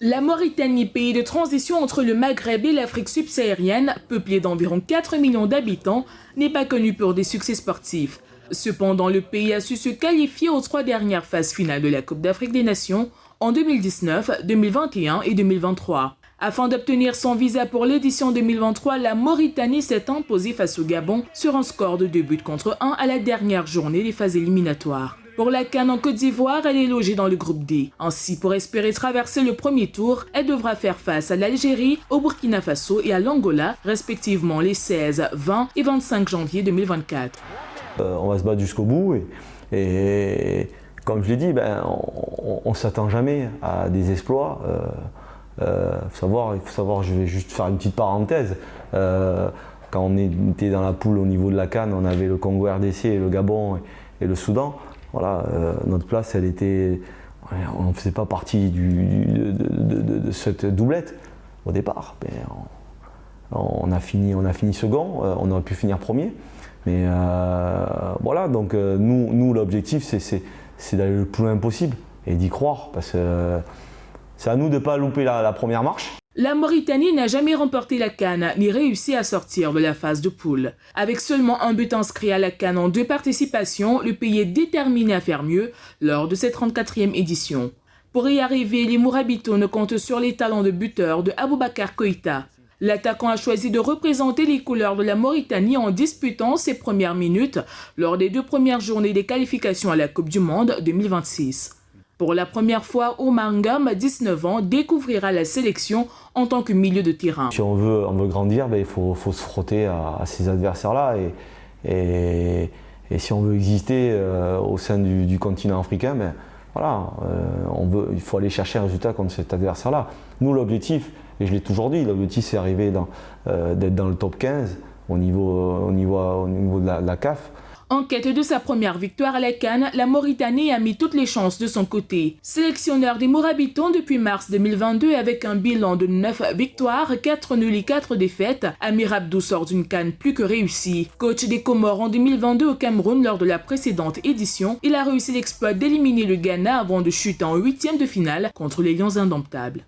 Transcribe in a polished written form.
La Mauritanie, pays de transition entre le Maghreb et l'Afrique subsaharienne, peuplé d'environ 4 millions d'habitants, n'est pas connu pour des succès sportifs. Cependant, le pays a su se qualifier aux 3 dernières phases finales de la Coupe d'Afrique des Nations en 2019, 2021 et 2023. Afin d'obtenir son visa pour l'édition 2023, la Mauritanie s'est imposée face au Gabon sur un score de 2-1 à la dernière journée des phases éliminatoires. Pour la CAN en Côte d'Ivoire, elle est logée dans le groupe D. Ainsi, pour espérer traverser le premier tour, elle devra faire face à l'Algérie, au Burkina Faso et à l'Angola, respectivement les 16, 20 et 25 janvier 2024. On va se battre jusqu'au bout et comme je l'ai dit, on ne s'attend jamais à des exploits. Il faut savoir, je vais juste faire une petite parenthèse. Quand on était dans la poule au niveau de la CAN, on avait le Congo RDC, le Gabon et le Soudan. Voilà, notre place, on ne faisait pas partie de cette doublette au départ. On a fini second, on aurait pu finir premier. Mais voilà, donc nous l'objectif, c'est d'aller le plus loin possible et d'y croire, parce que c'est à nous de ne pas louper la première marche. La Mauritanie n'a jamais remporté la CAN ni réussi à sortir de la phase de poule. Avec seulement un but inscrit à la CAN en 2 participations, le pays est déterminé à faire mieux lors de cette 34e édition. Pour y arriver, les Mourabitoun comptent sur les talents de buteur de Aboubacar Koïta. L'attaquant a choisi de représenter les couleurs de la Mauritanie en disputant ses premières minutes lors des 2 premières journées des qualifications à la Coupe du Monde 2026. Pour la première fois, Oumar Ngom, 19 ans, découvrira la sélection en tant que milieu de terrain. Si on veut grandir, il faut se frotter à ces adversaires-là. Et si on veut exister au sein du continent africain, il faut aller chercher un résultat contre cet adversaire-là. Nous, l'objectif, et je l'ai toujours dit, l'objectif c'est d'arriver d'être dans le top 15 au niveau de la CAF. En quête de sa première victoire à la CAN, la Mauritanie a mis toutes les chances de son côté. Sélectionneur des Mourabitoun depuis mars 2022 avec un bilan de 9 victoires, 4 nuls et 4 défaites, Amir Abdou sort d'une CAN plus que réussie. Coach des Comores en 2022 au Cameroun lors de la précédente édition, il a réussi l'exploit d'éliminer le Ghana avant de chuter en 8e de finale contre les Lions indomptables.